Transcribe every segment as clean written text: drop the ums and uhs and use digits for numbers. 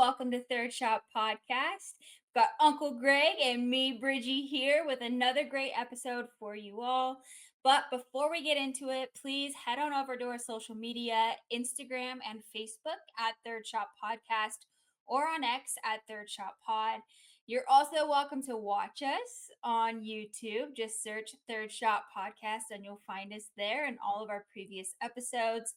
welcome to Third Shot Podcast. Got Uncle Greg and me, Brigie, here with another great episode for you all. But before we get into it, please head on over to our social media, Instagram and Facebook at Third Shot Podcast, or on X at Third Shot Pod. You're also welcome to watch us on YouTube. Just search Third Shot Podcast and you'll find us there and all of our previous episodes.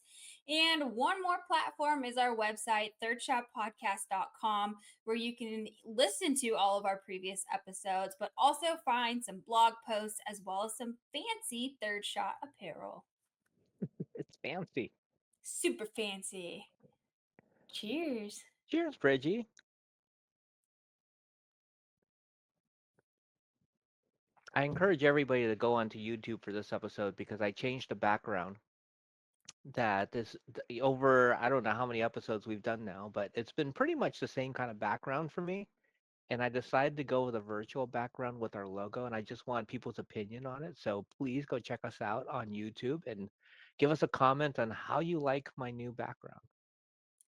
And one more platform is our website, thirdshotpodcast.com, where you can listen to all of our previous episodes, but also find some blog posts as well as some fancy Third Shot apparel. It's fancy. Super fancy. Cheers. Cheers, Bridgie. I encourage everybody to go onto YouTube for this episode because I changed the background. Over, I don't know how many episodes we've done now, but it's been pretty much the same kind of background for me. And I decided to go with a virtual background with our logo, and I just want people's opinion on it. So please go check us out on YouTube and give us a comment on how you like my new background.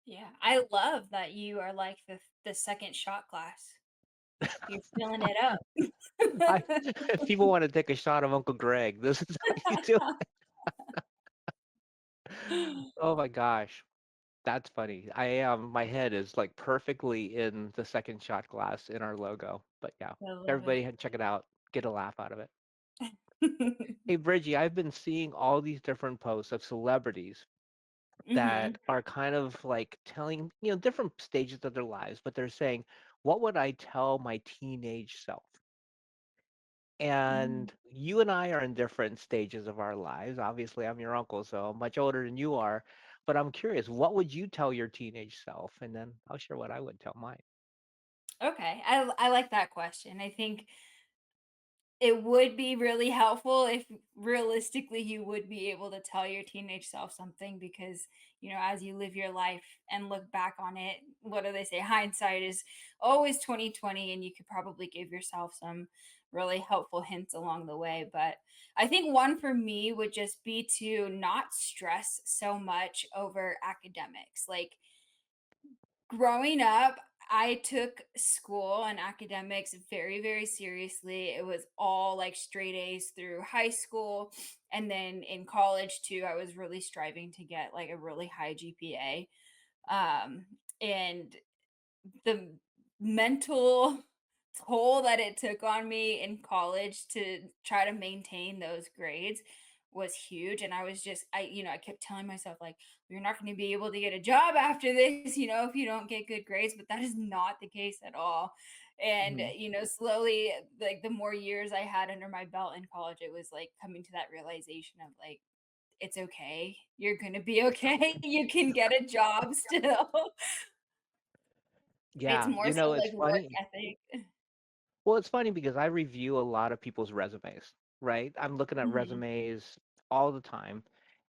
Yeah, I love that you are like the second shot glass. You're filling it up. If people want to take a shot of Uncle Greg, this is how you do it. Oh my gosh. That's funny. My head is like perfectly in the second shot glass in our logo. But yeah, I love everybody it. check it out. Get a laugh out of it. Hey, Bridgie, I've been seeing all these different posts of celebrities Hmm. that are kind of like telling, different stages of their lives, but they're saying, what would I tell my teenage self? And you and I are in different stages of our lives. Obviously, I'm your uncle, so I'm much older than you are. But I'm curious, what would you tell your teenage self? And then I'll share what I would tell mine. Okay, I like that question. I think it would be really helpful if realistically you would be able to tell your teenage self something because, as you live your life and look back on it, what do they say? Hindsight is always 2020, and you could probably give yourself some really helpful hints along the way. But I think one for me would just be to not stress so much over academics. Like growing up, I took school and academics very, very seriously. It was all like straight A's through high school. And then in college, too, I was really striving to get like a really high GPA. And the mental toll that it took on me in college to try to maintain those grades was huge. And I was just I kept telling myself like, you're not going to be able to get a job after this, if you don't get good grades. But that is not the case at all. And Hmm. slowly, like the more years I had under my belt in college, it was like coming to that realization of like, it's okay, you're going to be okay. You can get a job still. It's Yeah, more so it's like work funny. ethic. Well, it's funny because I review a lot of people's resumes, right? I'm looking at Mhm. resumes all the time.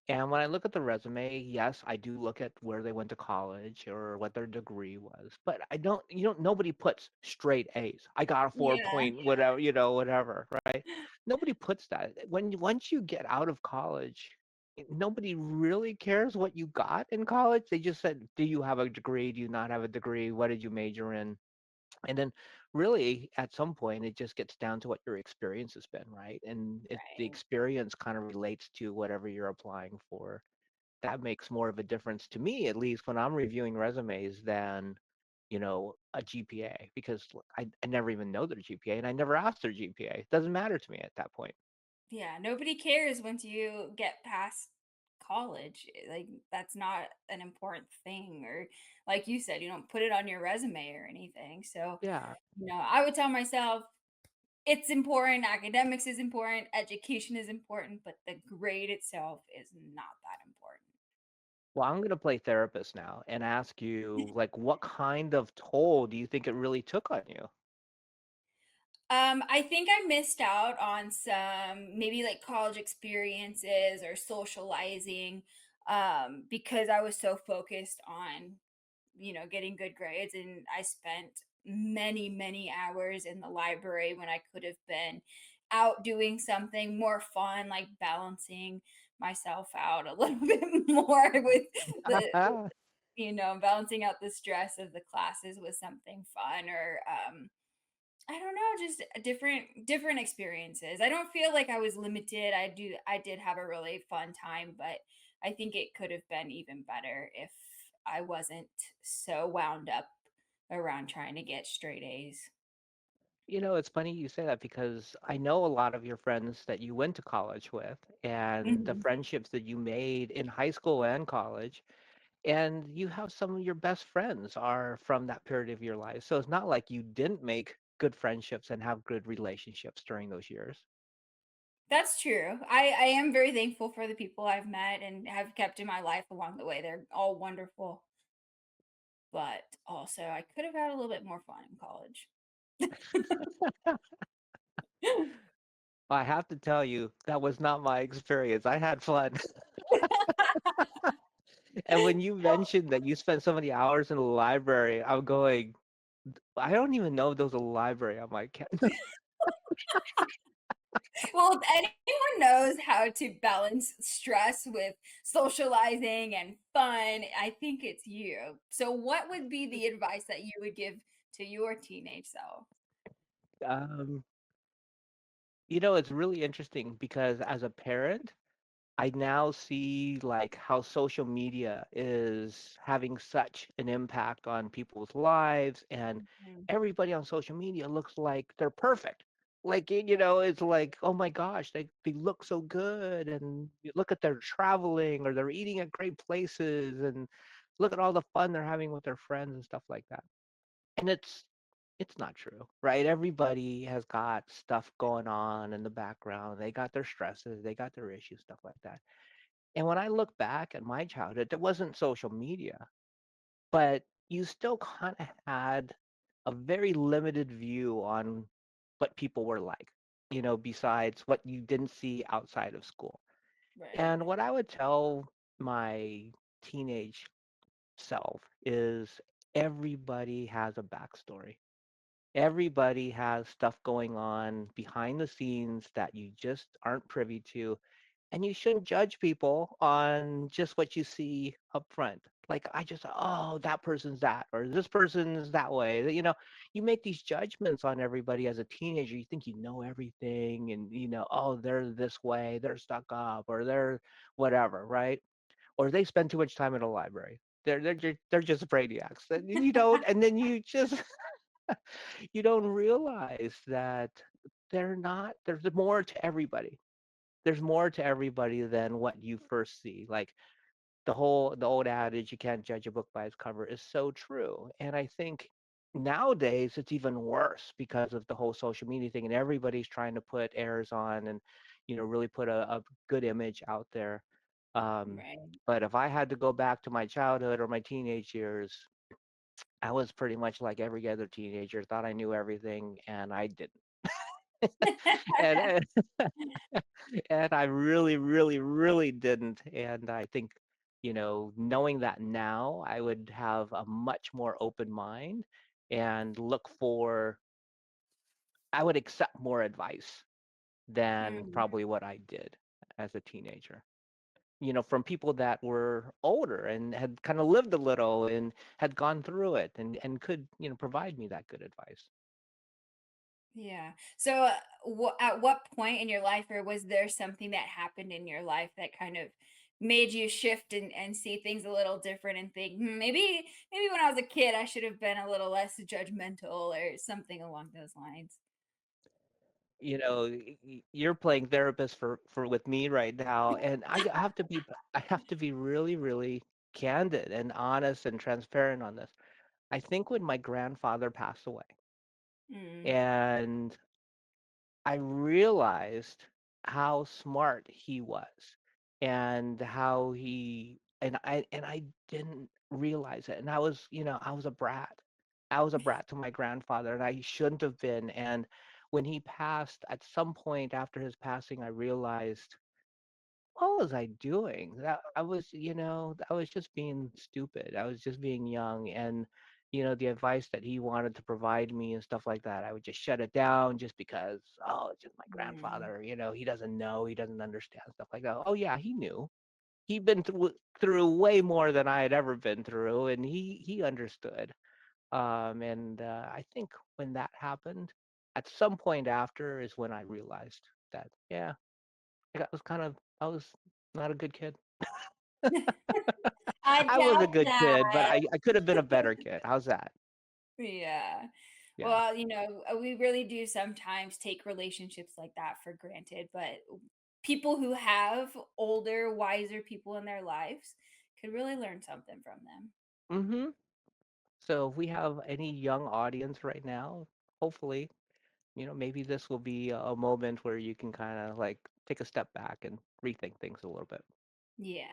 And when I look at the resume, yes, I do look at where they went to college or what their degree was. But I don't, nobody puts straight A's. I got a four Yeah. point, whatever, whatever, right? Nobody puts that. Once you get out of college, nobody really cares what you got in college. They just said, do you have a degree? Do you not have a degree? What did you major in? And then really at some point it just gets down to what your experience has been, right? And if the Right. experience kind of relates to whatever you're applying for, that makes more of a difference to me, at least when I'm reviewing resumes, than a GPA, because look, I never even know their GPA and I never asked their GPA. It doesn't matter to me at that point. Yeah, nobody cares once you get past college. Like that's not an important thing, or like you said, you don't put it on your resume or anything. So, Yeah. I would tell myself it's important, academics is important, education is important, but the grade itself is not that important. Well, I'm going to play therapist now and ask you, like, what kind of toll do you think it really took on you? I think I missed out on some maybe like college experiences or socializing because I was so focused on, getting good grades. And I spent many, many hours in the library when I could have been out doing something more fun, like balancing myself out a little bit more with the balancing out the stress of the classes with something fun, or I don't know, just different experiences. I don't feel like I was limited. I did have a really fun time, but I think it could have been even better if I wasn't so wound up around trying to get straight A's. It's funny you say that because I know a lot of your friends that you went to college with and the Mhm. friendships that you made in high school and college. And you have some of your best friends are from that period of your life. So it's not like you didn't make good friendships and have good relationships during those years. That's true. I am very thankful for the people I've met and have kept in my life along the way. They're all wonderful, but also I could have had a little bit more fun in college. I have to tell you, that was not my experience. I had fun. And when you mentioned that you spent so many hours in the library, I'm going, I don't even know if there was a library on my campus. Well, if anyone knows how to balance stress with socializing and fun, I think it's you. So, what would be the advice that you would give to your teenage self? Um, it's really interesting because as a parent, I now see like how social media is having such an impact on people's lives, and Mhm. everybody on social media looks like they're perfect. Like it's like, oh my gosh, they look so good, and you look at their traveling or they're eating at great places, and look at all the fun they're having with their friends and stuff like that. And it's not true, right? Everybody has got stuff going on in the background. They got their stresses, they got their issues, stuff like that. And when I look back at my childhood, there wasn't social media, but you still kind of had a very limited view on what people were like, besides what you didn't see outside of school. Right. And what I would tell my teenage self is everybody has a backstory. Everybody has stuff going on behind the scenes that you just aren't privy to, and you shouldn't judge people on just what you see up front. Like I just, oh, that person's that, or this person's that way. You make these judgments on everybody as a teenager. You think you know everything, and oh, they're this way, they're stuck up, or they're whatever, right? Or they spend too much time in a library. They're just brainiacs. And you don't, and then you just you don't realize that they're not. There's more to everybody. There's more to everybody than what you first see. Like the old adage, you can't judge a book by its cover, is so true. And I think nowadays it's even worse because of the whole social media thing, and everybody's trying to put airs on and really put a good image out there. Um, Right. but if I had to go back to my childhood or my teenage years, I was pretty much like every other teenager, thought I knew everything, and I didn't. And and I really, really, really didn't. And I think, knowing that now, I would have a much more open mind and I would accept more advice than Mm. probably what I did as a teenager. From people that were older and had kind of lived a little and had gone through it and could, provide me that good advice. Yeah. So, at what point in your life, or was there something that happened in your life that kind of made you shift and see things a little different and think, maybe when I was a kid, I should have been a little less judgmental or something along those lines? You're playing therapist for with me right now, and I have to be really, really candid and honest and transparent on this. I think when my grandfather passed away, Mm, and I realized how smart he was, and how he and I didn't realize it, and I was a brat. I was a brat to my grandfather, and I shouldn't have been. And when he passed, at some point after his passing, I realized, what was I doing? That I was just being stupid. I was just being young, and the advice that he wanted to provide me and stuff like that, I would just shut it down just because, oh, it's just my mm, grandfather. He doesn't know, he doesn't understand stuff like that. Oh yeah, he knew. he'd been through way more than I had ever been through, and he understood. And I think when that happened, at some point after is when I realized that, yeah, I was not a good kid. I I was a doubt good kid, but that. I could have been a better kid. How's that? Yeah. Yeah. Well, we really do sometimes take relationships like that for granted, but people who have older, wiser people in their lives could really learn something from them. hmm So if we have any young audience right now, hopefully, maybe this will be a moment where you can kind of like take a step back and rethink things a little bit. Yeah.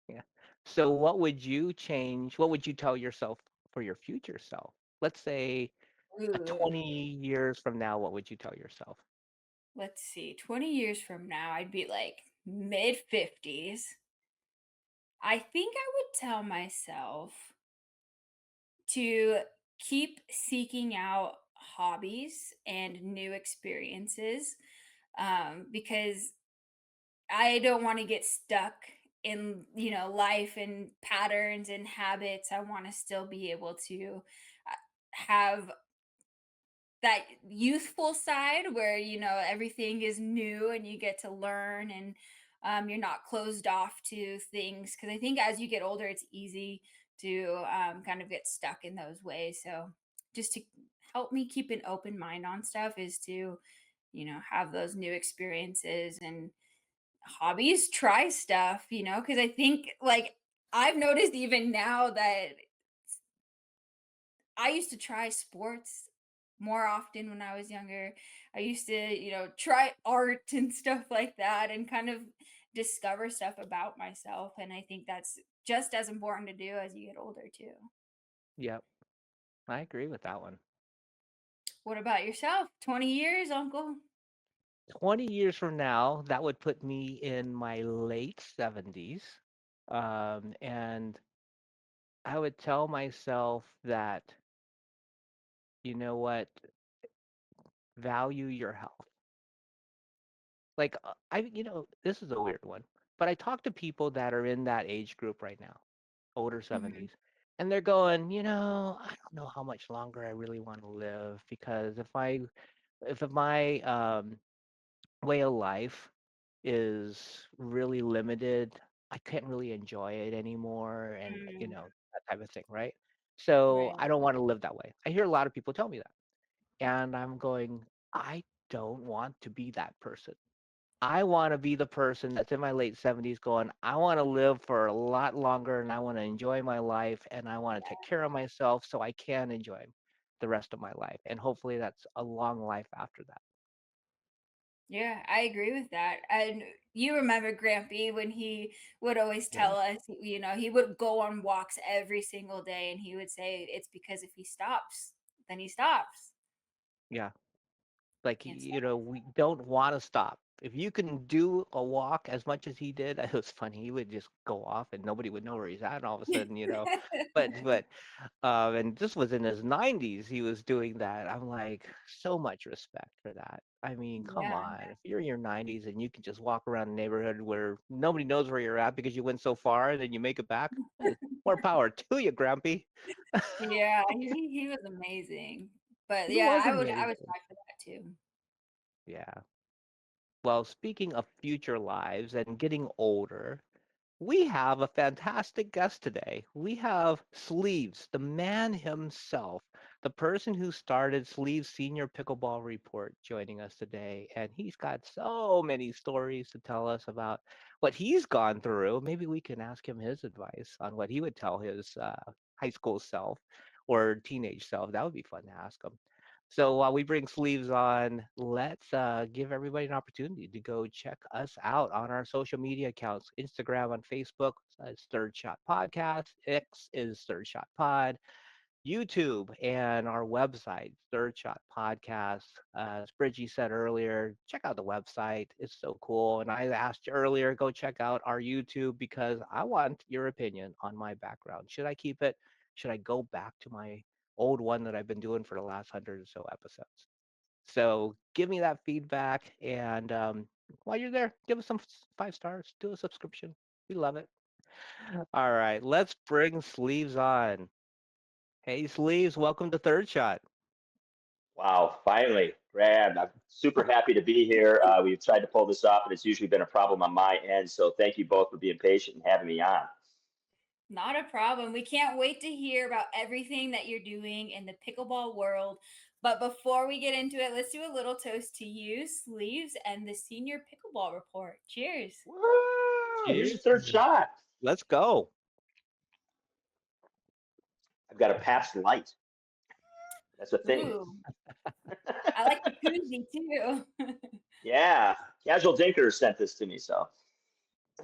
Yeah. So what would you change? What would you tell yourself for your future self? Let's say Ooh. 20 years from now, what would you tell yourself? Let's see. 20 years from now, I'd be like mid 50s. I think I would tell myself to keep seeking out hobbies and new experiences, because I don't want to get stuck in, life and patterns and habits. I want to still be able to have that youthful side where everything is new and you get to learn, and you're not closed off to things, because I think as you get older it's easy to kind of get stuck in those ways. So just to help me keep an open mind on stuff is to have those new experiences and hobbies, try stuff, because I think, like, I've noticed even now that I used to try sports more often when I was younger. I used to, try art and stuff like that and kind of discover stuff about myself. And I think that's just as important to do as you get older, too. Yep, I agree with that one. What about yourself? 20 years, Uncle? 20 years from now, that would put me in my late 70s. And I would tell myself that, you know what, value your health. Like, this is a weird one, but I talk to people that are in that age group right now, older Hmm. 70s, and they're going, I don't know how much longer I really want to live because if my way of life is really limited, I can't really enjoy it anymore, and Mm, that type of thing, right? So right. I don't want to live that way. I hear a lot of people tell me that, and I'm going, I don't want to be that person. I want to be the person that's in my late 70s going, I want to live for a lot longer and I want to enjoy my life and I want to take care of myself so I can enjoy the rest of my life. And hopefully that's a long life after that. Yeah, I agree with that. And you remember Grampy when he would always Yeah. tell us, he would go on walks every single day and he would say it's because if he stops, then he stops. Yeah. Like, Can't we don't want to stop. If you can do a walk as much as he did, it was funny. He would just go off and nobody would know where he's at. And all of a sudden, but and this was in his 90s. He was doing that. I'm like, so much respect for that. I mean, come Yeah. on. If you're in your 90s and you can just walk around the neighborhood where nobody knows where you're at because you went so far and then you make it back, more power to you, Grumpy. Yeah, he was amazing. But He yeah, was I would amazing. try for that too. Yeah. Well, speaking of future lives and getting older, we have a fantastic guest today. We have Sleeves, the man himself, the person who started Sleeves Senior Pickleball Report, joining us today. And he's got so many stories to tell us about what he's gone through. Maybe we can ask him his advice on what he would tell his high school self or teenage self. That would be fun to ask him. So while we bring Sleeves on, let's give everybody an opportunity to go check us out on our social media accounts. Instagram and Facebook is Third Shot Podcast. X is Third Shot Pod. YouTube and our website, Third Shot Podcast. As Bridgie said earlier, check out the website. It's so cool. And I asked you earlier, go check out our YouTube because I want your opinion on my background. Should I keep it? Should I go back to my old one that I've been doing for the last 100 or so episodes? So give me that feedback. And While you're there, give us some 5 stars. Do a subscription. We love it. All right, let's bring Sleeves on. Hey, Sleeves, welcome to Third Shot. Wow, finally, Brad, I'm super happy to be here. We've tried to pull this off, and it's usually been a problem on my end. So thank you both for being patient and having me on. Not a problem. We can't wait to hear about everything that you're doing in the pickleball world. But before we get into it, let's do a little toast to you, Sleeves, and the Senior Pickleball Report. Cheers. Woo! Here's Cheers. your third shot. Let's go. I've got a Pabst Light. That's a thing. Ooh, I like the koozie too. Yeah, Casual Dinker sent this to me, so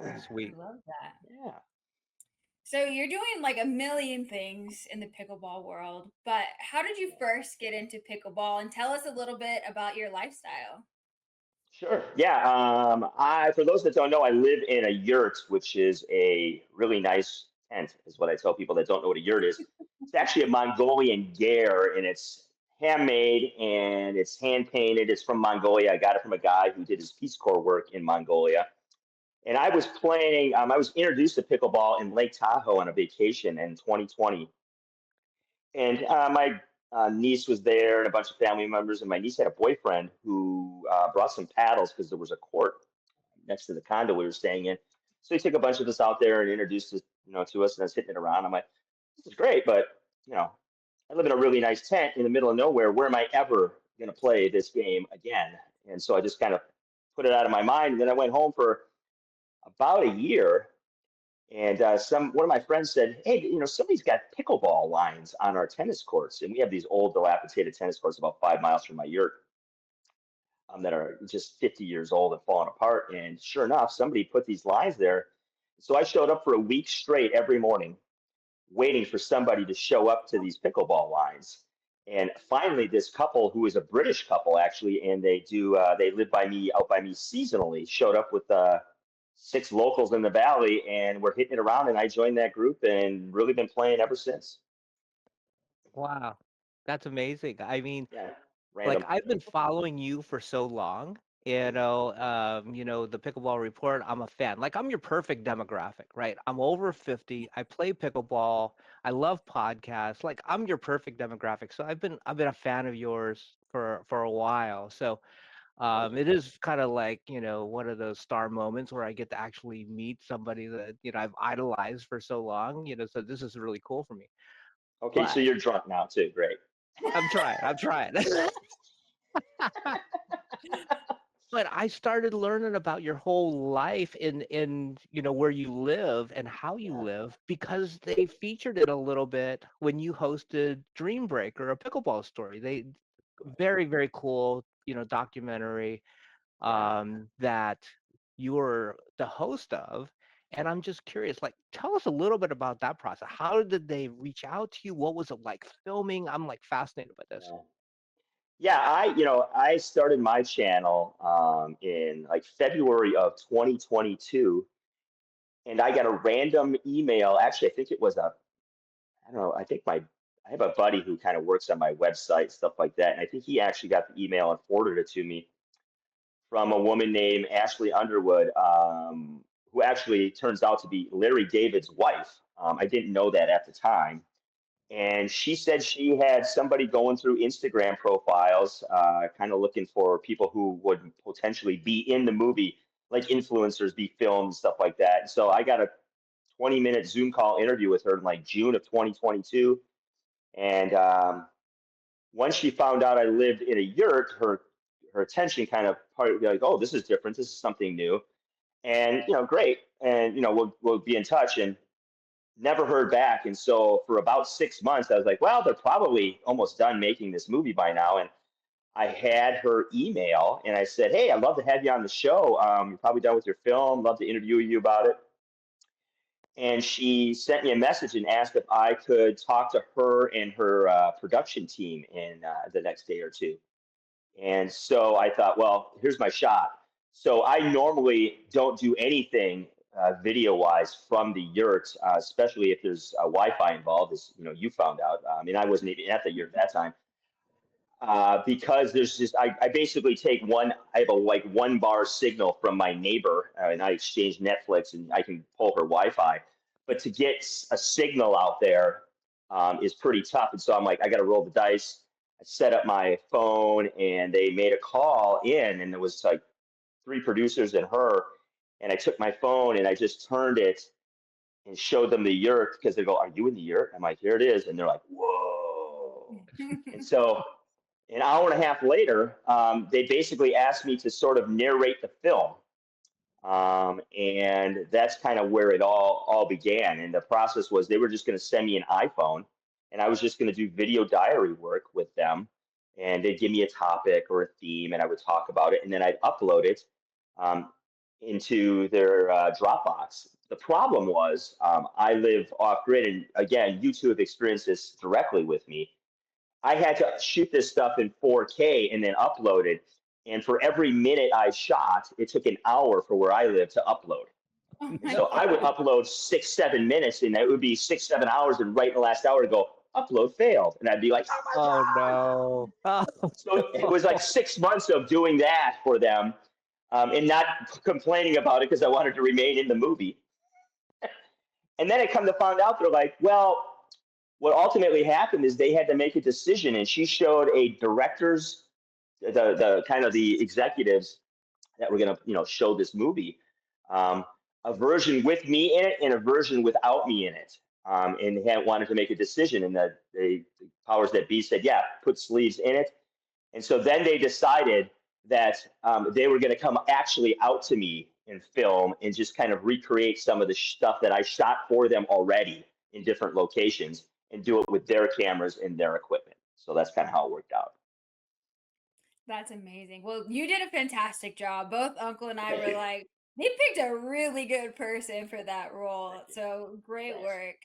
I Sweet. love that. yeah. So you're doing like a million things in the pickleball world, but how did you first get into pickleball? And tell us a little bit about your lifestyle. Sure. Yeah. I for those that don't know, I live in a yurt, which is a really nice tent, is what I tell people that don't know what a yurt is. It's actually a Mongolian ger, and it's handmade and it's hand painted. It's from Mongolia. I got it from a guy who did his Peace Corps work in Mongolia. And I was playing. I was introduced to pickleball in Lake Tahoe on a vacation in 2020, and my niece was there and a bunch of family members, and my niece had a boyfriend who brought some paddles because there was a court next to the condo we were staying in. So he took a bunch of us out there and introduced us, to us, and I was hitting it around. I'm like, this is great, but you know, I live in a really nice tent in the middle of nowhere. Where am I ever going to play this game again? And so I just kind of put it out of my mind. And then I went home for about a year, and some one of my friends said, "Hey, somebody's got pickleball lines on our tennis courts, and we have these old, dilapidated tennis courts about 5 miles from my yurt that are just 50 years old and falling apart." And sure enough, somebody put these lines there. So I showed up for a week straight every morning, waiting for somebody to show up to these pickleball lines. And finally, this couple, who is a British couple actually, and they live by me out by me seasonally, showed up with 6 locals in the valley, and we're hitting it around. And I joined that group and really been playing ever since. Wow. That's amazing. I mean, Yeah, like random. I've been following you for so long, the Pickleball Report, I'm a fan. Like I'm your perfect demographic, right? I'm over 50. I play pickleball. I love podcasts. Like I'm your perfect demographic. So I've been a fan of yours for a while. So Thank you. it is kind of like, one of those star moments where I get to actually meet somebody that, I've idolized for so long, so this is really cool for me. Okay, so But you're drunk now too. Great. I'm trying. But I started learning about your whole life in where you live and how you Yeah, live because they featured it a little bit when you hosted Dreambreaker, a pickleball story. They very, very cool, documentary yeah. that you were the host of. And I'm just curious, like, tell us a little bit about that process. How did they reach out to you? What was it like filming? I'm like fascinated by this. Yeah. Yeah, I started my channel in like February of 2022, and I got a random email. Actually, I think it was I don't know, I have a buddy who kind of works on my website, stuff like that, and I think he actually got the email and forwarded it to me from a woman named Ashley Underwood, who actually turns out to be Larry David's wife. I didn't know that at the time. And she said she had somebody going through Instagram profiles, kind of looking for people who would potentially be in the movie, like influencers, be filmed, stuff like that. So I got a 20-minute Zoom call interview with her in like June of 2022. And once she found out I lived in a yurt, her attention kind of part like, oh, this is different. This is something new. And great. And we'll be in touch. And never heard back. And so for about 6 months, I was like, well, they're probably almost done making this movie by now. And I had her email and I said, hey, I'd love to have you on the show. You're probably done with your film. Love to interview you about it. And she sent me a message and asked if I could talk to her and her production team in the next day or two. And so I thought, well, here's my shot. So I normally don't do anything video wise from the yurt, especially if there's Wi-Fi involved, as you found out. And I wasn't even at the yurt at that time. because there's just I basically take I have a like 1 bar signal from my neighbor, and I exchange Netflix, and I can pull her Wi-Fi. But to get a signal out there is pretty tough, and so I'm like, I got to roll the dice. I set up my phone, and they made a call in, and there was like 3 producers and her, and I took my phone and I just turned it and showed them the yurt, because they go, "Are you in the yurt?" I'm like, "Here it is," and they're like, "Whoa!" And so an hour and a half later, they basically asked me to sort of narrate the film. And that's kind of where it all began. And the process was, they were just going to send me an iPhone, and I was just going to do video diary work with them. And they'd give me a topic or a theme, and I would talk about it, and then I'd upload it um, into their Dropbox. The problem was, I live off grid, and again, you two have experienced this directly with me. I had to shoot this stuff in 4K and then upload it. And for every minute I shot, it took an hour for where I live to upload. Oh And my so I would God. upload 6, 7 minutes, and it would be 6, 7 hours. And right in the last hour, to go, upload failed. And I'd be like, oh my Oh God. no. Oh. So it was like 6 months of doing that for them, and not complaining about it because I wanted to remain in the movie. And then I come to find out, they're like, well, what ultimately happened is they had to make a decision, and she showed a director's, the kind of the executives that were going to show this movie, um, a version with me in it and a version without me in it, and they had wanted to make a decision, and the powers that be said, yeah, put sleeves in it. And so then they decided that they were going to come actually out to me and film and just kind of recreate some of the stuff that I shot for them already in different locations, and do it with their cameras and their equipment. So that's kind of how it worked out. That's amazing. Well, you did a fantastic job. Both Uncle and I Thank were you. like, they picked a really good person for that role. Thank you. So great Thanks. work.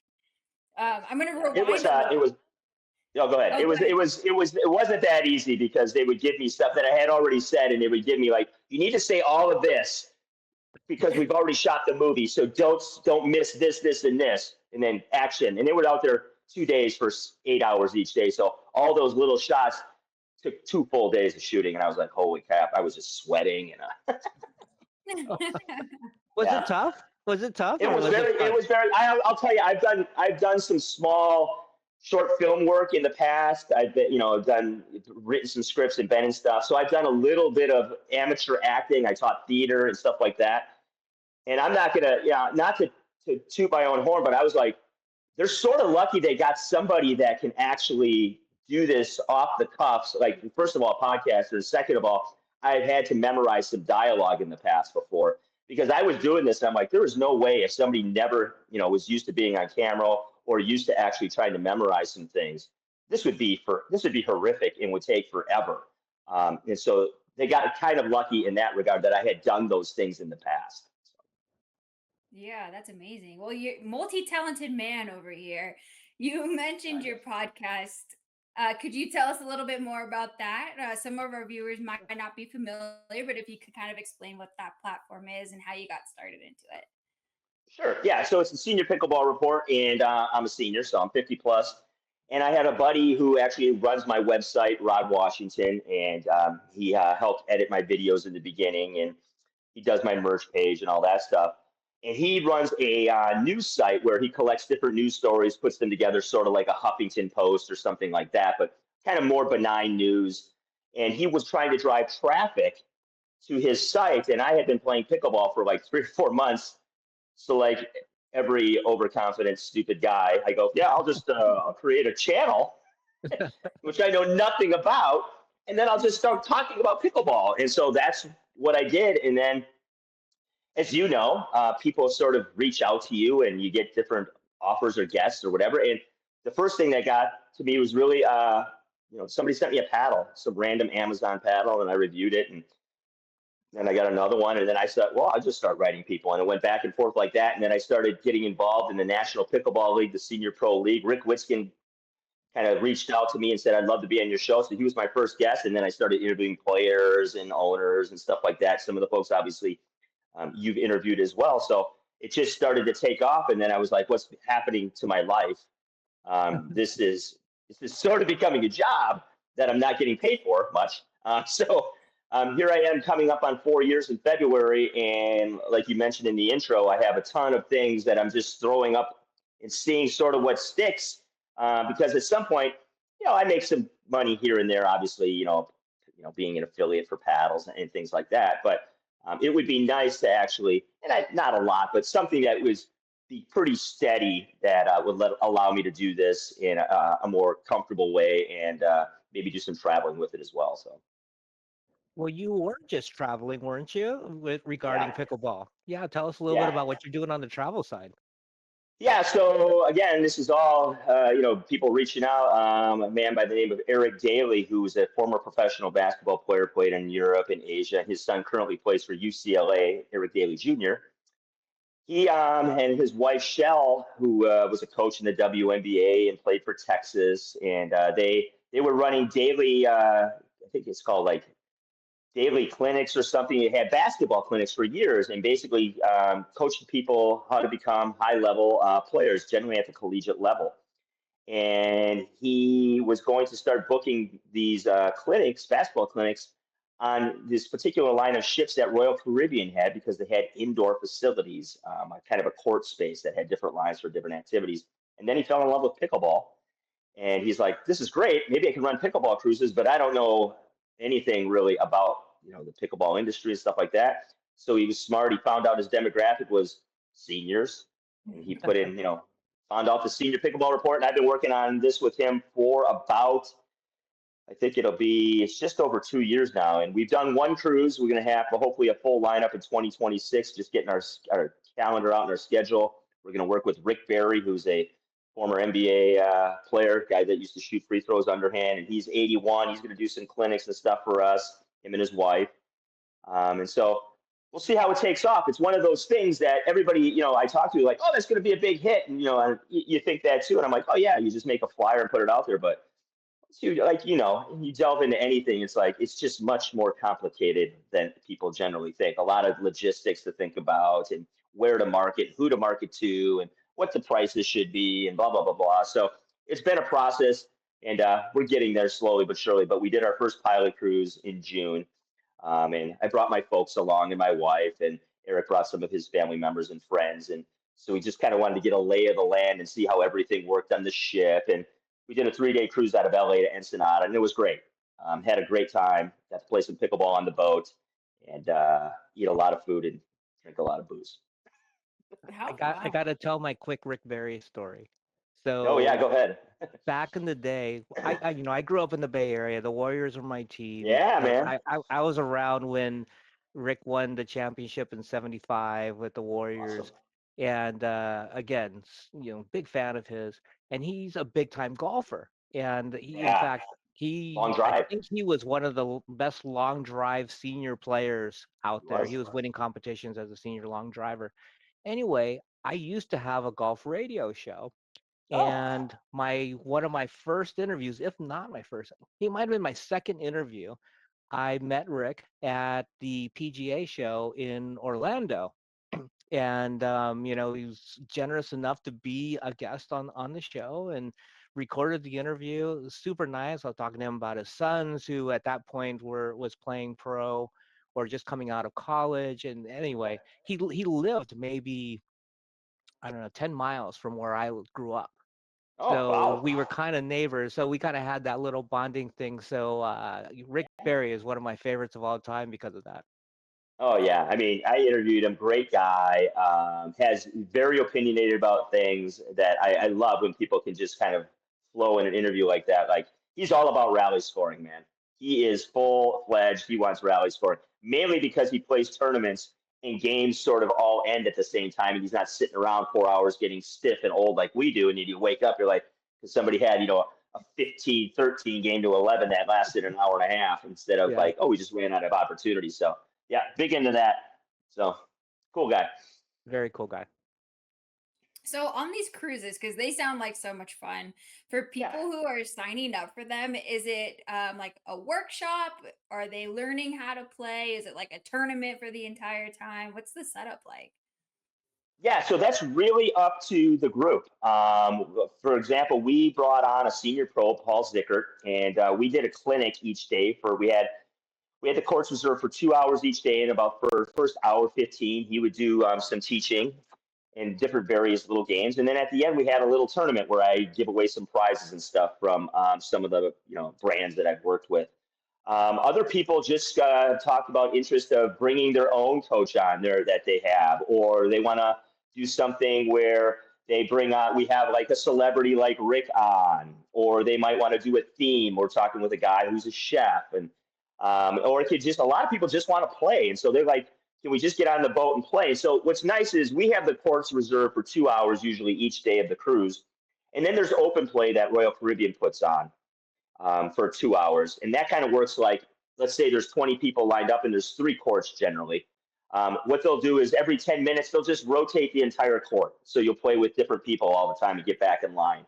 Thanks. I'm going to Yeah, it was. rewind a It little. was. No, go ahead. Oh, It go was. It ahead. was. It was. It wasn't that easy, because they would give me stuff that I had already said, and they would give me like, you need to say all of this because we've already shot the movie. So don't miss this, this, and this, and then action. And they were out there 2 days for 8 hours each day. So all those little shots took 2 full days of shooting, and I was like, holy crap! I was just sweating, and Was yeah, it tough? Was it tough it or was was it very. It fun? was very. I'll tell you, I've done some small short film work in the past. I've been, done written some scripts and been in stuff. So I've done a little bit of amateur acting. I taught theater and stuff like that. And I'm not gonna, not to toot my own horn, but I was like, they're sort of lucky they got somebody that can actually do this off the cuffs. Like, first of all, podcasters. Second of all, I've had to memorize some dialogue in the past before, because I was doing this, and I'm like, there is no way, if somebody never, was used to being on camera or used to actually trying to memorize some things, this would be horrific and would take forever. And so they got kind of lucky in that regard, that I had done those things in the past. Yeah, that's amazing. Well, you're multi-talented man over here. You mentioned I your guess. podcast. Could you tell us a little bit more about that? Some of our viewers might not be familiar, but if you could kind of explain what that platform is and how you got started into it. Sure. Yeah. So it's the Senior Pickleball Report, and I'm a senior, so I'm 50 plus. And I had a buddy who actually runs my website, Rod Washington, and he helped edit my videos in the beginning, and he does my merch page and all that stuff. And he runs a news site where he collects different news stories, puts them together, sort of like a Huffington Post or something like that, but kind of more benign news. And he was trying to drive traffic to his site, and I had been playing pickleball for like 3 or 4 months. So like every overconfident, stupid guy, I go, yeah, I'll create a channel, which I know nothing about, and then I'll just start talking about pickleball. And so that's what I did. And then, as you know, people sort of reach out to you, and you get different offers or guests or whatever. And the first thing that got to me was really, somebody sent me a paddle, some random Amazon paddle, and I reviewed it, and then I got another one, and then I said, well, I'll just start writing people. And it went back and forth like that. And then I started getting involved in the National Pickleball League, the Senior Pro League. Rick Witzkin kind of reached out to me and said, I'd love to be on your show. So he was my first guest. And then I started interviewing players and owners and stuff like that. Some of the folks, obviously, you've interviewed as well. So it just started to take off. And then I was like, what's happening to my life? This is sort of becoming a job. that I'm not getting paid for much. Here I am coming up on 4 years in February. And like you mentioned in the intro, I have a ton of things that I'm just throwing up and seeing sort of what sticks. Because at some point, I make some money here and there, obviously, being an affiliate for paddles and things like that. But it would be nice to actually, not a lot, but something that was be pretty steady that would allow me to do this in a more comfortable way and maybe do some traveling with it as well. So, Well, you were just traveling, weren't you, with regarding yeah, pickleball? Yeah, tell us a little bit yeah. about what you're doing on the travel side. Yeah, so again, this is all people reaching out. A man by the name of Eric Daly, who is a former professional basketball player, played in Europe and Asia. His son currently plays for UCLA, Eric Daly Jr. He and his wife Shell, who was a coach in the WNBA and played for Texas, and they were running daily. I think it's called like daily clinics or something. They had basketball clinics for years, and basically coaching people how to become high level players, generally at the collegiate level. And he was going to start booking these clinics, basketball clinics, on this particular line of ships that Royal Caribbean had because they had indoor facilities, kind of a court space that had different lines for different activities. And then he fell in love with pickleball, and he's like, "This is great. Maybe I can run pickleball cruises, but I don't know anything really about the pickleball industry and stuff like that." So he was smart. He found out his demographic was seniors, and he put in, found out the Senior Pickleball Report. And I've been working on this with him for about, I think it's just over 2 years now. And we've done one cruise. We're going to have hopefully a full lineup in 2026, just getting our calendar out and our schedule. We're going to work with Rick Barry, who's a former NBA player, guy that used to shoot free throws underhand. And he's 81. He's going to do some clinics and stuff for us, him and his wife. And so we'll see how it takes off. It's one of those things that everybody, I talk to, like, "Oh, that's going to be a big hit." And, and you think that too. And I'm like, "Oh, yeah, you just make a flyer and put it out there." But you delve into anything, it's like, it's just much more complicated than people generally think. A lot of logistics to think about and where to market, who to market to, and what the prices should be, and blah, blah, blah, blah. So it's been a process, and we're getting there slowly but surely. But we did our first pilot cruise in June. And I brought my folks along and my wife, and Eric brought some of his family members and friends. And so we just kind of wanted to get a lay of the land and see how everything worked on the ship. And we did a 3-day cruise out of LA to Ensenada, and it was great. Had a great time. Got to play some pickleball on the boat and eat a lot of food and drink a lot of booze. How I wow. got to tell my quick Rick Barry story. Oh, yeah, So go ahead. back in the day, I grew up in the Bay Area. The Warriors were my team. Yeah, Like man. I was around when Rick won the championship in '75 with the Awesome. Warriors, and again, big fan of his. And he's a big time golfer. And in Yeah. fact, Long I drive. think he was one of the best long drive senior players out He there. was. He was winning competitions as a senior long driver. Anyway, I used to have a golf radio show, Oh, and my one of my first interviews, if not my first, he might have been my second interview. I met Rick at the PGA show in Orlando, and he was generous enough to be a guest on the show and recorded the interview. It was super nice. I was talking to him about his sons, who at that point was playing pro or just coming out of college. And anyway, he lived maybe, I don't know, 10 miles from where I grew up. oh, So wow. we were kind of neighbors. So we kind of had that little bonding thing. So Rick Barry is one of my favorites of all time because of that. Oh yeah, I mean, I interviewed him. Great guy. Has very opinionated about things that I love when people can just kind of flow in an interview like that. Like he's all about rally scoring, man. He is full fledged. He wants rally scoring mainly because he plays tournaments and games sort of all end at the same time, and he's not sitting around 4 hours getting stiff and old like we do. And you wake up, you're like, because somebody had a 15-13 game to 11 that lasted an hour and a half instead of Yeah, like, oh, we just ran out of opportunities. So yeah, big into that. So cool guy. very cool guy. So on these cruises, because they sound like so much fun, for Yeah. people who are signing up for them, is it like a workshop? Are they learning how to play? Is it like a tournament for the entire time? What's the setup like? Yeah, so that's really up to the group. For example, we brought on a senior pro, Paul Zickert, and we did a clinic each day for we had the course reserved for 2 hours each day, and about for first hour 15, he would do some teaching and different various little games, and then at the end we had a little tournament where I give away some prizes and stuff from some of the brands that I've worked with. Other people just talked about interest of bringing their own coach on there that they have, or they want to do something where they bring on, we have like a celebrity like Rick on, or they might want to do a theme. We're talking with a guy who's a chef, and or it could just, a lot of people just want to play. And so they're like, can we just get on the boat and play? So what's nice is we have the courts reserved for 2 hours usually each day of the cruise. And then there's open play that Royal Caribbean puts on for 2 hours. And that kind of works like, let's say there's 20 people lined up and there's 3 courts generally. What they'll do is every 10 minutes, they'll just rotate the entire court. So you'll play with different people all the time and get back in line.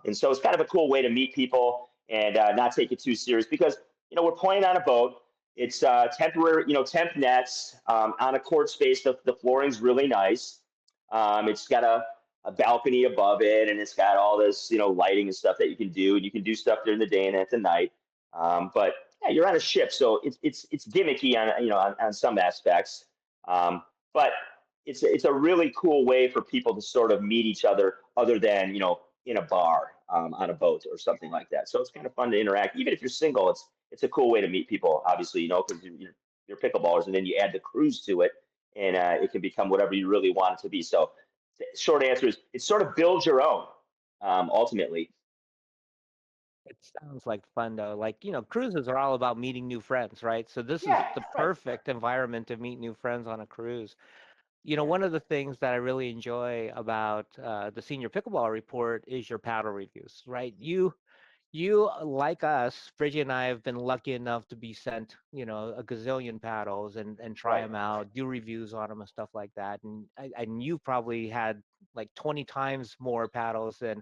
And so it's kind of a cool way to meet people and not take it too serious because, we're playing on a boat. It's temporary, temp nets on a court space. The flooring's really nice. It's got a balcony above it, and it's got all this, lighting and stuff that you can do. And you can do stuff during the day and at the night. But yeah, you're on a ship, so it's gimmicky on some aspects. But it's a really cool way for people to sort of meet each other than in a bar on a boat or something like that. So it's kind of fun to interact. Even if you're single, it's a cool way to meet people, obviously, because you're pickleballers, and then you add the cruise to it, and it can become whatever you really want it to be. So the short answer is it sort of builds your own, ultimately. It sounds like fun though. Like, cruises are all about meeting new friends, right? So this is Yeah, the right. perfect environment to meet new friends on a cruise. Yeah, One of the things that I really enjoy about the Senior Pickleball Report is your paddle reviews, right? You like us, Bridget and I have been lucky enough to be sent, a gazillion paddles and try right. them out, do reviews on them and stuff like that. And you probably had like 20 times more paddles than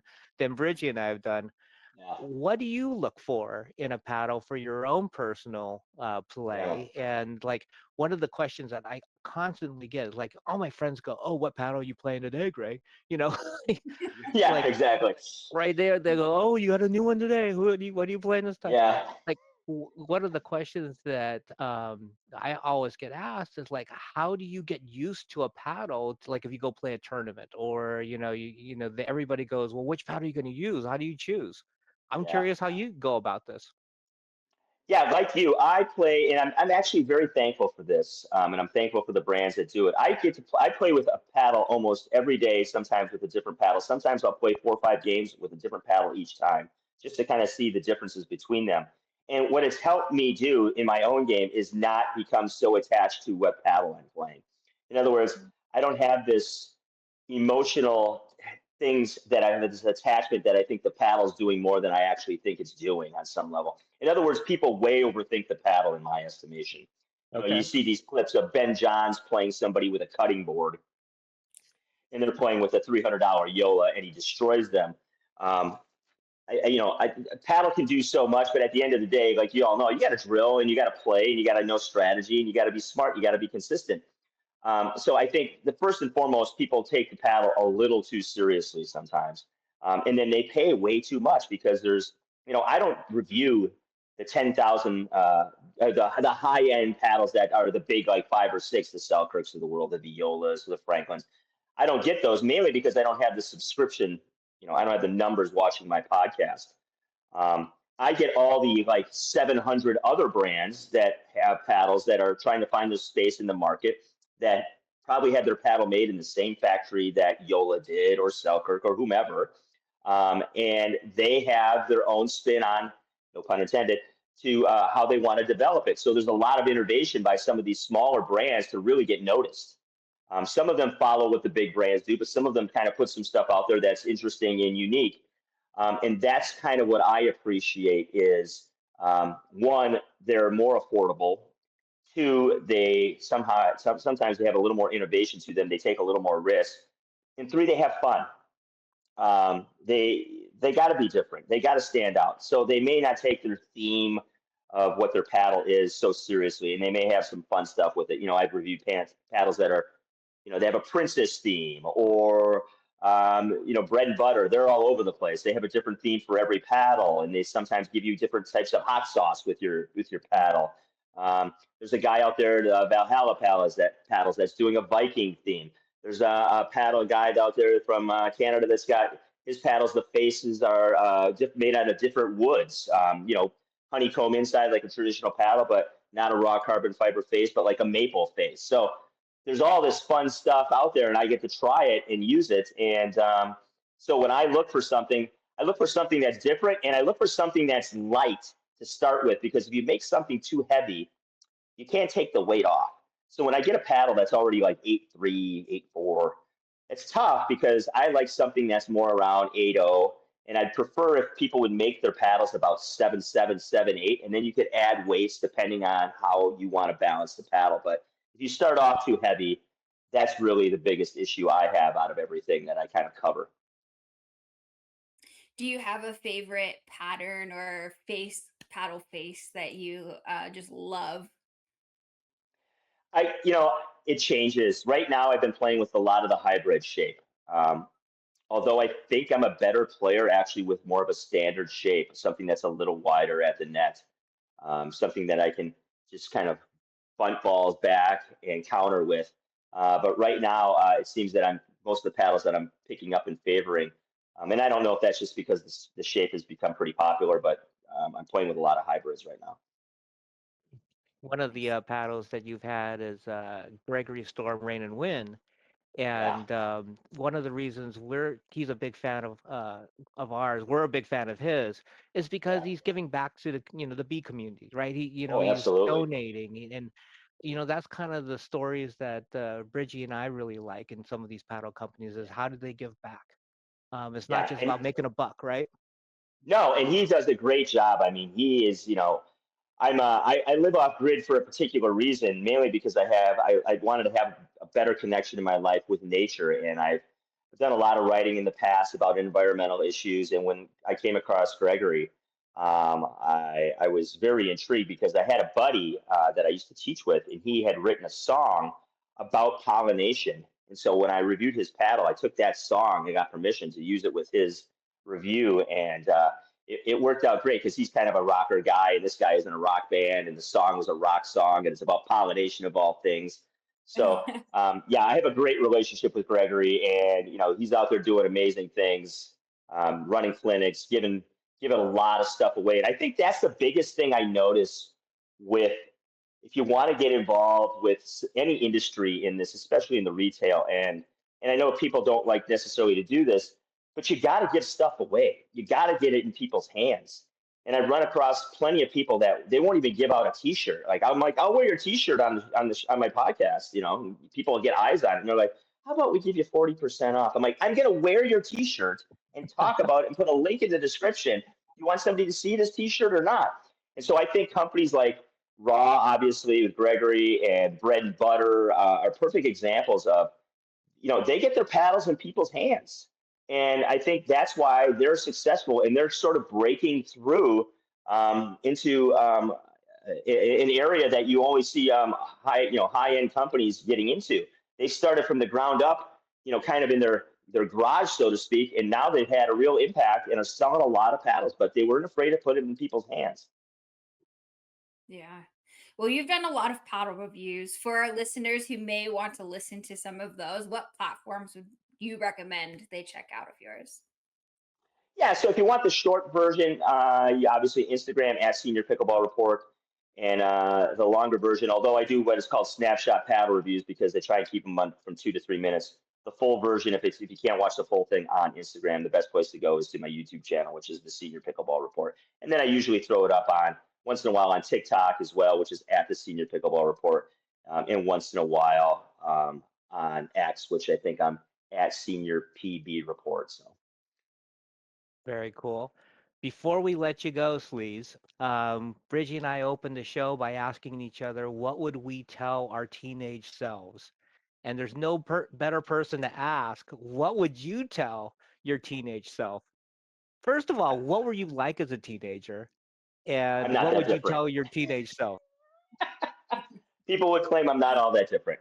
Bridget and I have done. Yeah, What do you look for in a paddle for your own personal yeah, play? And like one of the questions that I constantly get is like, all my friends go, "Oh, what paddle are you playing today, Greg?" You know, yeah, like exactly. right there, they go, "Oh, you got a new one today. What are you playing this time?" Yeah, Like one of the questions that I always get asked is like, how do you get used to a paddle? To, like if you go play a tournament, or everybody goes, "Well, which paddle are you going to use? How do you choose?" I'm yeah. curious how you go about this. Yeah, like you, I play, and I'm actually very thankful for this, and I'm thankful for the brands that do it. I play with a paddle almost every day, sometimes with a different paddle. Sometimes I'll play 4 or 5 games with a different paddle each time, just to kind of see the differences between them. And what it's helped me do in my own game is not become so attached to what paddle I'm playing. In other words, I don't have this emotional things that I have this attachment that I think the paddle's doing more than I actually think it's doing on some level. In other words, people way overthink the paddle in my estimation. You Okay. see these clips of Ben Johns playing somebody with a cutting board, and they're playing with a $300 Yola, and he destroys them. Um, a paddle can do so much, but at the end of the day, like you all know, you got to drill and you got to play and you got to know strategy and you got to be smart. You got to be consistent. So I think the first and foremost, people take the paddle a little too seriously sometimes, and then they pay way too much because I don't review the 10,000, the high end paddles that are the big like 5 or 6, the Selkirks of the world, the Violas, the Franklins. I don't get those mainly because I don't have the subscription. I don't have the numbers watching my podcast. I get all the like 700 other brands that have paddles that are trying to find their space in the market that probably had their paddle made in the same factory that Yola did or Selkirk or whomever. And they have their own spin on, no pun intended, to how they want to develop it. So there's a lot of innovation by some of these smaller brands to really get noticed. Some of them follow what the big brands do, but some of them kind of put some stuff out there that's interesting and unique. And that's kind of what I appreciate is one, they're more affordable. Two, sometimes they have a little more innovation to them. They take a little more risk. And three, they have fun. They got to be different. They got to stand out. So they may not take their theme of what their paddle is so seriously, and they may have some fun stuff with it. I've reviewed paddles that are they have a princess theme, or bread and butter. They're all over the place. They have a different theme for every paddle, and they sometimes give you different types of hot sauce with your paddle. There's a guy out there, Valhalla paddles that's doing a Viking theme. There's a paddle guy out there from Canada that's got his paddles. The faces are made out of different woods. Honeycomb inside like a traditional paddle, but not a raw carbon fiber face, but like a maple face. So there's all this fun stuff out there, and I get to try it and use it. And so when I look for something, I look for something that's different, and I look for something that's light to start with, because if you make something too heavy, you can't take the weight off. So when I get a paddle that's already like 8.3, 8.4, it's tough, because I like something that's more around 8.0. And I'd prefer if people would make their paddles about 7.7, 7.8, and then you could add weights depending on how you want to balance the paddle. But if you start off too heavy, that's really the biggest issue I have out of everything that I kind of cover. Do you have a favorite pattern or paddle face that you just love? It changes. Right now, I've been playing with a lot of the hybrid shape. Um, Although I think I'm a better player actually with more of a standard shape, something that's a little wider at the net, something that I can just kind of bunt balls back and counter with. But right now, it seems that most of the paddles that I'm picking up and favoring. And I don't know if that's just because the shape has become pretty popular, but I'm playing with a lot of hybrids right now. One of the paddles that you've had is Gregory Storm Rain and Wind. Yeah, And one of the reasons he's a big fan of ours, we're a big fan of his, is because yeah. he's giving back to the bee community, right? Oh, He's absolutely. donating, and that's kind of the stories that Bridgie and I really like in some of these paddle companies, is how do they give back? It's not Yeah, just and about making a buck, right? no, and he does a great job. I mean, he is, I live off grid for a particular reason, mainly because I wanted to have a better connection in my life with nature, and I've done a lot of writing in the past about environmental issues. And when I came across Gregory, I was very intrigued, because I had a buddy that I used to teach with, and he had written a song about pollination. And so when I reviewed his paddle, I took that song and got permission to use it with his review, and it worked out great, because he's kind of a rocker guy, and this guy is in a rock band, and the song was a rock song, and it's about pollination of all things. So yeah, I have a great relationship with Gregory, and he's out there doing amazing things, running clinics, giving a lot of stuff away. And I think that's the biggest thing I notice with, if you want to get involved with any industry in this, especially in the retail, and I know people don't like necessarily to do this, but you got to give stuff away. You got to get it in people's hands. And I've run across plenty of people that they won't even give out a T-shirt. Like, I'm like, I'll wear your T-shirt on my podcast. People get eyes on it, and they're like, "How about we give you 40% off?" I'm like, I'm gonna wear your T-shirt and talk about it and put a link in the description. You want somebody to see this T-shirt or not? And so I think companies like Raw, obviously with Gregory, and Bread and Butter are perfect examples of, they get their paddles in people's hands. And I think that's why they're successful, and they're sort of breaking through into an area that you always see high end companies getting into. They started from the ground up, kind of in their garage, so to speak, and now they've had a real impact and are selling a lot of paddles, but they weren't afraid to put it in people's hands. Yeah. Well, you've done a lot of paddle reviews. For our listeners who may want to listen to some of those, what platforms would you recommend they check out of yours? Yeah, so if you want the short version, obviously Instagram at Senior Pickleball Report, and the longer version, although I do what is called snapshot paddle reviews, because they try and keep them from 2 to 3 minutes. The full version, if you can't watch the full thing on Instagram, the best place to go is to my YouTube channel, which is the Senior Pickleball Report. And then I usually throw it up on once in a while on TikTok as well, which is at the Senior Pickleball Report, and once in a while on X, which I think I'm at Senior PB Report. So. Very cool. Before we let you go, Sleaze, Bridgie and I opened the show by asking each other, what would we tell our teenage selves? And there's no better person to ask, what would you tell your teenage self? First of all, what were you like as a teenager? I'm And not what that would you different. tell your teenage self? People would claim I'm not all that different.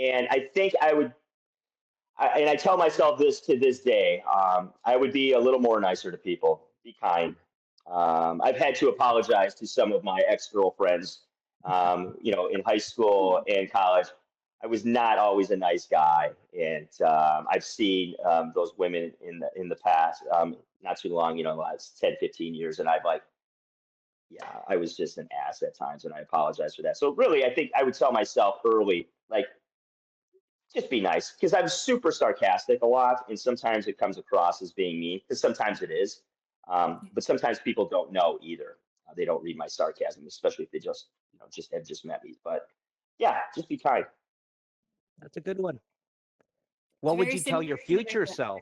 And I think I would, and I tell myself this to this day, I would be a little more nicer to people, be kind. I've had to apologize to some of my ex-girlfriends, in high school and college. I was not always a nice guy, and I've seen those women in the past, not too long, last 10, 15 years, and I've like, yeah, I was just an ass at times, and I apologize for that. So really, I think I would tell myself early, like, just be nice, because I'm super sarcastic a lot, and sometimes it comes across as being mean, because sometimes it is. But sometimes people don't know either. They don't read my sarcasm, especially if they just have just met me. But yeah, just be kind. That's a good one. It's What would very you tell your future self?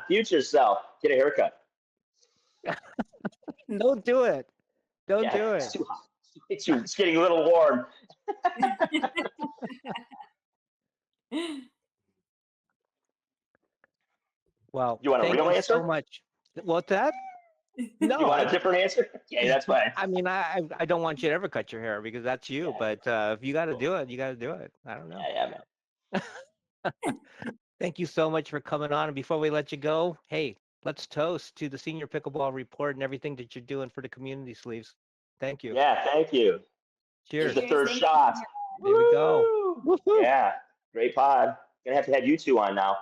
Future self, get a haircut. Don't do it. Don't Yeah, do it's it. too hot. It's getting a little warm. Well, You want a thank real you so answer? much. What's that? You No, want a different answer? Okay, that's fine. I mean, I don't want you to ever cut your hair because that's you. Yeah, But if you got to cool. do it, you got to do it. I don't know. Yeah, man. Thank you so much for coming on. And before we let you go, hey, let's toast to the Senior Pickleball Report and everything that you're doing for the community, Sleeves. Thank you. Yeah, thank you. Here's Cheers. the Cheers. third Thank you. shot. There we go. Woo! Woohoo. Yeah, great pod. Gonna have to have you two on now.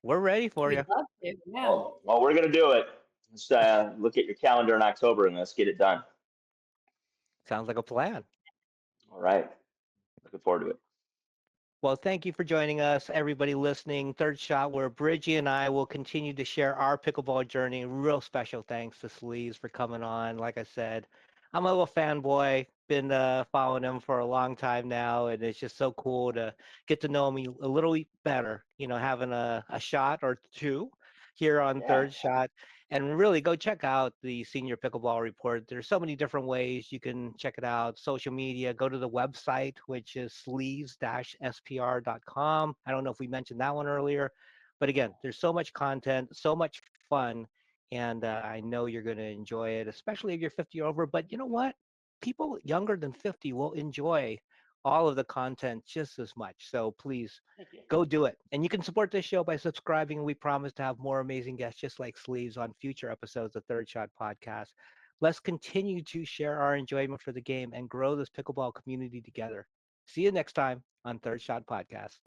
We're ready for We'd you. love to. Yeah. Well, we're gonna do it. Let's look at your calendar in October and let's get it done. Sounds like a plan. All right. Looking forward to it. Well, thank you for joining us, everybody listening. Third Shot, where Bridgie and I will continue to share our pickleball journey. Real special thanks to Sleeves for coming on. Like I said, I'm a little fanboy. Been following him for a long time now, and it's just so cool to get to know him a little better. Having a shot or two here on Yeah. Third Shot. And really go check out the Senior Pickleball Report. There's so many different ways you can check it out. Social media, go to the website, which is sleeves-spr.com. I don't know if we mentioned that one earlier, but again, there's so much content, so much fun, and I know you're going to enjoy it, especially if you're 50 or over. But you know what? People younger than 50 will enjoy all of the content just as much. So please Thank you. go do it. And you can support this show by subscribing. We promise to have more amazing guests just like Sleeves on future episodes of Third Shot Podcast. Let's continue to share our enjoyment for the game and grow this pickleball community together. See you next time on Third Shot Podcast.